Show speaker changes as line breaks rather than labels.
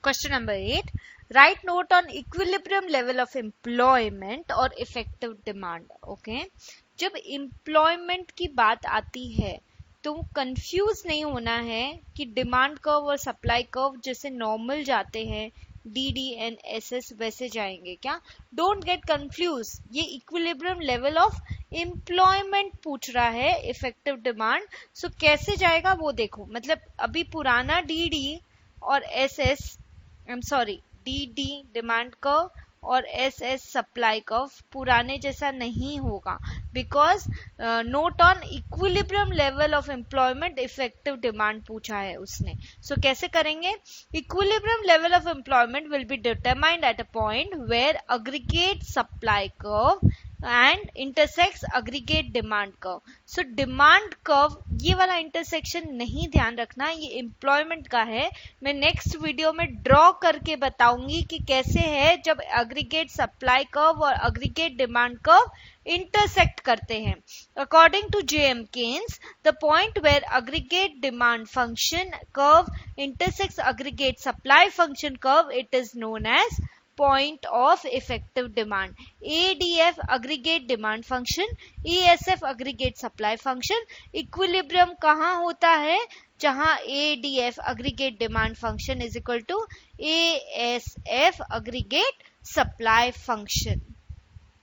Question number 8. Write note on equilibrium level of employment और effective demand. Okay. जब employment की बात आती है तो कंफ्यूज नहीं होना है कि डिमांड कर्व और सप्लाई कर्व जैसे नॉर्मल जाते हैं D D and S S वैसे जाएंगे क्या. Don't get confuse. ये इक्विलिब्रियम लेवल ऑफ एम्प्लॉयमेंट पूछ रहा है इफेक्टिव डिमांड. सो कैसे जाएगा वो देखो. मतलब अभी पुराना डी डी और S S D D demand curve और एस एस सप्लाई कर्व पुराने जैसा नहीं होगा because note on equilibrium level of employment effective demand पूछा है उसने. सो कैसे करेंगे. Equilibrium level of employment will be determined at a point where aggregate supply curve and intersects aggregate demand curve. So demand curve ये वाला intersection नहीं ध्यान रखना, ये एम्प्लॉयमेंट का है. मैं नेक्स्ट वीडियो में ड्रॉ करके बताऊंगी कि कैसे है जब अग्रीगेट सप्लाई कर्व और अग्रीगेट डिमांड कर्व intersect करते हैं. According to J.M. Keynes, the point where aggregate demand function curve intersects aggregate supply function curve, it is known as point of effective demand. ADF aggregate demand function, ESF aggregate supply function. Equilibrium कहाँ होता है. जहां ADF aggregate demand function is equal to ASF aggregate supply function.